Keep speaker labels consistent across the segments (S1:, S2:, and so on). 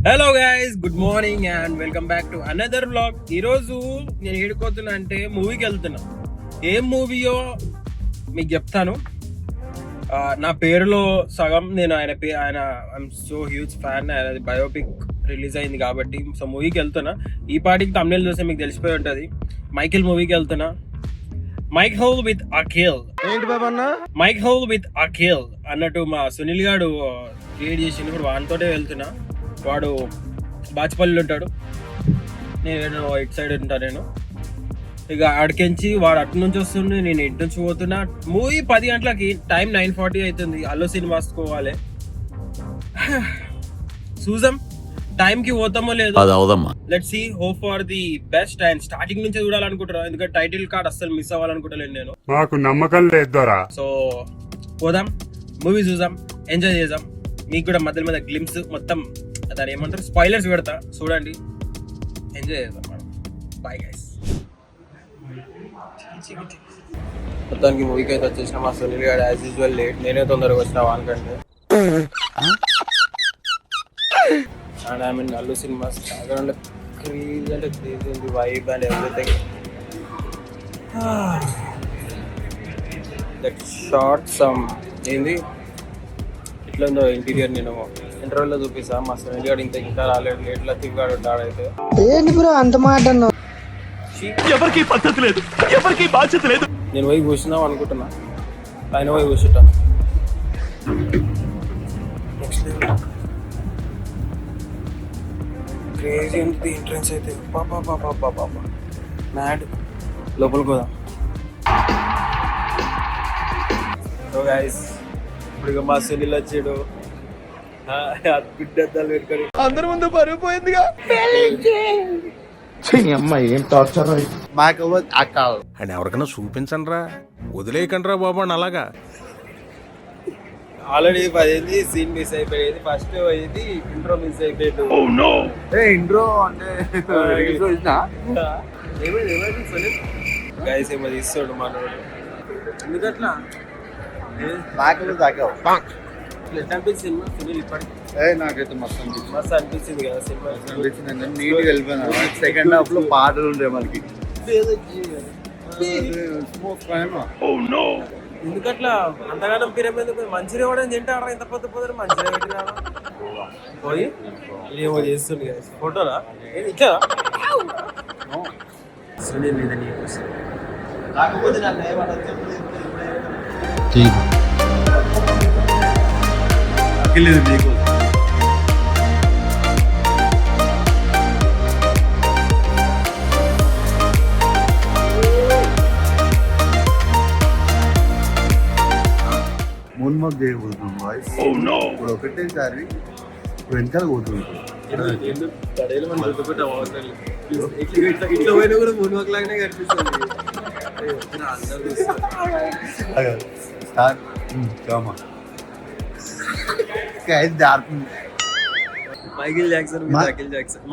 S1: Hello guys, good morning and welcome back to another vlog. ఈరోజు నేను ఏడుకోతున్నా అంటే మూవీకి వెళ్తున్నా. ఏం మూవీయో మీకు చెప్తాను. నా పేరులో సగం నేను ఆయన ఐఎమ్ సో హ్యూజ్ ఫ్యాన్. ఆయన బయోపిక్ రిలీజ్ అయింది కాబట్టి సో మూవీకి వెళ్తున్నా. ఈ పాటికి తమిళ చూస్తే మీకు తెలిసిపోయి ఉంటుంది. మైఖేల్ మూవీకి వెళ్తున్నా. Michael with Akhil.
S2: ఏంటి బాబా అన్న?
S1: మైఖేల్ విత్ అఖిల్ అన్నట్టు మా సునీల్ గారు క్రియేట్ చేసిండు. ఇప్పుడు వానితోటే వెళ్తున్నా. వాడు బాచిపల్లిలో ఉంటాడు, నేను ఇటు సైడ్ ఉంటా. నేను ఇక ఆడికించి వాడు అటు నుంచి వస్తుండే, నేను ఇటు నుంచి పోతున్నా. మూవీ 10 గంటలకి, టైం 9:40 అవుతుంది. అల్లు సినిమాస్ పోవాలి. చూసాం టైంకి పోతామో లేదో. Let's see, hope for the best. And starting నుంచి చూడాలనుకుంటున్నా, ఎందుకంటే టైటిల్ కార్డ్ అస్సలు మిస్ అవ్వాలనుకుంటలేను నేను.
S2: మాకు నమ్మకం లేదు.
S1: సో పోదాం, మూవీ చూద్దాం, ఎంజాయ్ చేద్దాం. మీకు కూడా మధ్య మధ్య గ్లిమ్స్ మొత్తం దాని ఏమంటారు స్పాయిలర్స్ పెడతా, చూడండి, ఎంజాయ్ చేద్దాం మనం. Bye guys. మొత్తానికి మూవీకి అయితే వచ్చేసిన. మా సునీల్ గారు యాజ్ యూజువల్ లేట్. నేనే తొందరగా వచ్చిన వానికంటే. And I mean Allu cinemas crazy అంటే క్రేజీ ఉంది, vibe and everything. That short some ఏంది ఇట్లా ఉందో ఇంటీరియర్ నేను ఇంటర్వ్యూలో చూపిస్తా. మా సునీల్ గారు ఇంకా రాలేడు, లేట్లా తిరిగాడు ఆడైతే.
S3: ఏంటి బ్రో అంత మాట అన్నావు?
S4: ఎవరికి పద్ధతి లేదు, ఎవరికి బాధ్యత లేదు.
S1: నేను పోయి కూర్చున్నాం అనుకుంటున్నా, ఆయన పోయి కూర్చుంటా. క్రేజీ ఉంటుంది ఎంట్రన్స్ అయితే. పాపా మ్యాడ్. లోపలికి పోదాం. సో గైస్, ఇప్పుడు ఇక మా సునీల్ వచ్చాడు. బిడ్డలు పెట్టుకొని
S4: అందరి ముందు పరుగు పోయిందిగా.
S3: అమ్మాయి ఏం టార్చర్.
S4: అని ఎవరికైనా చూపించండి రా, వదిలేయకండి రా బాబు అని. అలాగా
S1: ఆల్రెడీ 10 సీన్ మిస్ అయిపోయేది. ఫస్ట్ అయ్యేది ఇంట్రో మిస్ అయిపోయింది.
S2: ఇంట్రో అంటే
S1: గైస్ ఏమో తీస్తాడు మనోడు. ఎందుకట్లా ఎట్లా అనిపించింది సినిమా? సునీల్ ఇప్పటికి
S2: నాకైతే మస్తు
S1: మస్తు అనిపించింది కదా సినిమా.
S2: అనిపించింది. నీట్గా వెళ్ళిపోయినా. సెకండ్ హాఫ్ లో పాటలు ఉండే మనకి.
S1: ఎందుకట్లా అంతగానం పిరమిడ్ మంచిగా ఇవ్వడం తింటారా? ఇంత పొద్దు పొద్దు మంచిగా పెట్టినా పోయి ఏమో చేస్తుంది కదా. ఫోటోలా ఇట్లా సునీల్ మీద నీకు కాకపోతే నన్ను ఏమన్నా
S2: లేదు నీకు. మూన్మాక్ చేయబోతున్నాం వాయిస్. ఇప్పుడు ఒకటేసారి వెనకాల పోతుంది.
S1: ఇట్లా పోయినా కూడా మూడు లాగానే కనిపిస్తుంది. Michael Jackson with Akhil Jackson.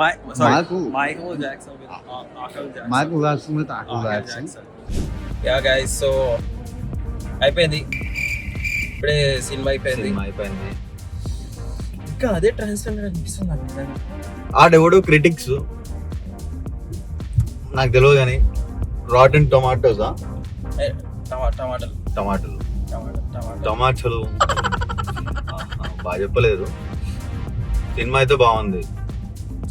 S1: Michael Jackson with Akhil Jackson. Yeah guys, so అయిపోయింది ఇప్పుడే సినిమా అయిపోయింది. ఇంకా అదే ట్రాన్స్జెండర్ అనిపిస్తుంది నాకు.
S2: ఆడెవడు క్రిటిక్స్ నాకు తెలియదు కానీ రాటన్ టొమాటోసా టమాటాలు బాగా చెప్పలేదు. సినిమా అయితే బాగుంది,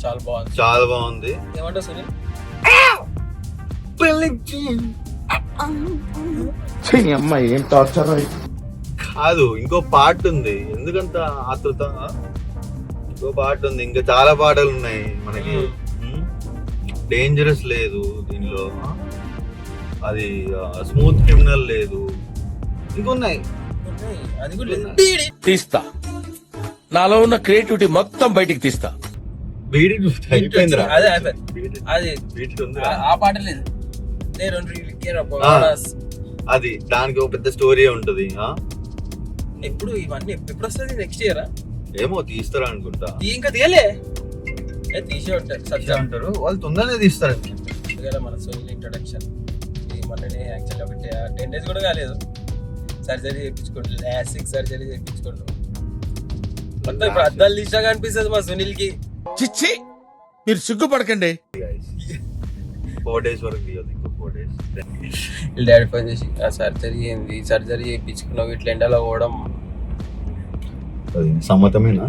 S2: చాలా బాగుంది.
S1: ఏమంటావు సునీల్?
S3: అమ్మాయి ఏం టార్చర్.
S2: కాదు, ఇంకో పార్ట్ ఉంది. ఎందుకంత ఆతృత? ఇంకో పార్ట్ ఉంది, ఇంకా చాలా పాటలు ఉన్నాయి మనకి. డేంజరస్ లేదు దీనిలో, అది స్మూత్ క్రిమినల్ లేదు, ఇంకొన్నాయి.
S1: అది కూడా
S4: తీస్తా, నాలో ఉన్న క్రియేటివిటీ మొత్తం బయటికి తీస్తా.
S1: అదే అది ఆ పాట లేదు.
S2: అది దానికి ఒక పెద్ద స్టోరీ ఉంటది.
S1: ఎప్పుడు ఇవన్నీ ఎప్పుడు వస్తుంది? నెక్స్ట్ ఇయర్
S2: ఏమో తీస్తారా అనుకుంటా.
S1: ఇంకా తీయలే, తీసే ఉంటారు
S2: అంటారు వాళ్ళు, తొందరనే తీస్తారు.
S1: మన సోనిల్ ఇంట్రొడక్షన్ మొన్ననే యాక్చువల్లీ ఒక 10 days కూడా కాలేదు. సర్జరీ చేయించుకోండి, లాస్టిక్ సర్జరీ చేయించుకోండి. మొత్తం ఇప్పుడు అద్దాలు తీసాగా అనిపిస్తుంది మా సునీల్ కి.
S4: చిచ్చి మీరు సిగ్గుపడకండి.
S2: 4 days వరకు తీయదు, ఇంకో 4 days.
S1: డాడీ ఫోన్ చేసి ఆ సర్జరీ ఏంది, సర్జరీ చేయించుకున్నావు, ఇట్లా ఎండలో పోవడం
S2: సమ్మతమేనా?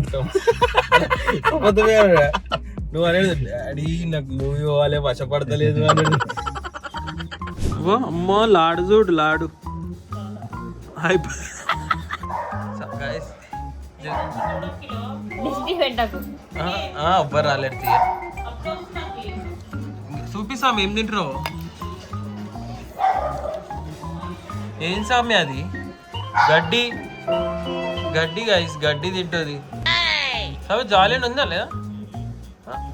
S1: నువ్వు అనేది డాడీ నాకు మూవీ పోవాలి వశపడతలేదు అనేది. అమ్మో లాడు చూడు లాడు ఎవ్వరు రాలేడు తీయ చూపిస్తాం ఏం తింటారు. ఏం సామ్య అది? గడ్డి గడ్డి గైస్, గడ్డి తింటుంది. అవి జాలీని ఉందా లేదా?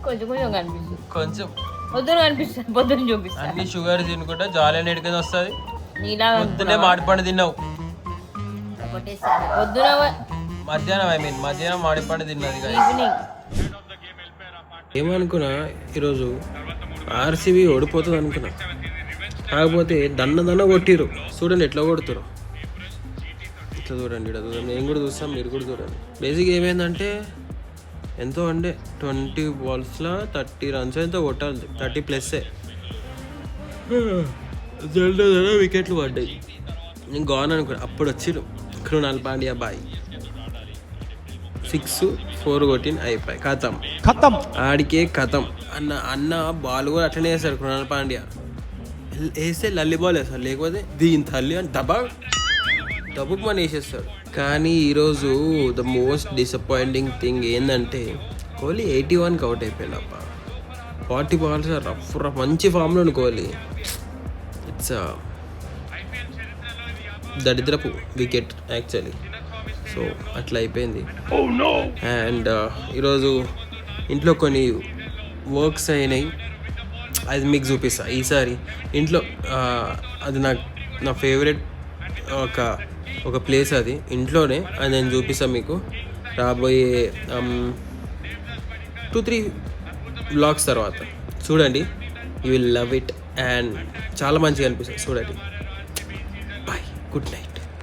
S5: కొంచెం కొంచెం కనిపిస్తుంది,
S1: కొంచెం
S5: పొద్దున కనిపిస్తుంది, పొద్దున చూపిస్తుంది.
S1: అన్ని షుగర్ తినుకుంటా జాలీని ఎడికని వస్తుంది.
S5: నీలా
S1: పొద్దునే మాడిపండు తిన్నావు,
S5: పొద్దున
S1: మధ్యాహ్నం మధ్యాహ్నం మాడిపండు తిన్నది.
S5: ఈవినింగ్
S1: ఏమనుకున్నా ఈరోజు ఆర్సీబీ ఓడిపోతుంది అనుకున్నా, కాకపోతే దన్న కొట్టిరు. చూడండి ఎట్లా కొడుతురు, ఇట్లా చూడండి, ఇక్కడ చూడండి, నేను కూడా చూస్తాం, మీరు కూడా చూడండి. బేసిక్గా ఏమైందంటే ఎంతో అంటే 20 balls 30 runs ఎంతో కొట్టాలి, 30+. వికెట్లు పడ్డాయి. నేను గాన్ అనుకున్నా, అప్పుడు వచ్చిరు కృణాల్ పాండ్యా బాయ్ 6-4 కొట్టిన అయిపోయి కథం ఆడికే కథం. అన్న బాల్ కూడా అట్లనే వేస్తారు కృణాల్ పాండ్యా, వేస్తే లల్లి బాల్ వేస్తారు, లేకపోతే దీని తల్లి అని డబ్బుకు మన వేసేస్తాడు. కానీ ఈరోజు ద మోస్ట్ డిసప్పాయింటింగ్ థింగ్ ఏంటంటే కోహ్లీ 81కి అవుట్ అయిపోయాడు అబ్బా. 40 balls రఫ్ మంచి ఫామ్లో కోహ్లీ. ఇట్స్ దరిద్రపు వికెట్ యాక్చువల్లీ. సో అట్లా అయిపోయింది. అండ్ ఈరోజు ఇంట్లో కొన్ని వర్క్స్ అయినాయి, అది మీకు చూపిస్తా ఈసారి. ఇంట్లో అది నా ఫేవరెట్ ఒక ప్లేస్, అది ఇంట్లోనే, అది నేను చూపిస్తాను మీకు రాబోయే 2-3 vlogs తర్వాత. చూడండి, you will love it and చాలా మంచిగా అనిపిస్తుంది. చూడండి, బాయ్, గుడ్ నైట్.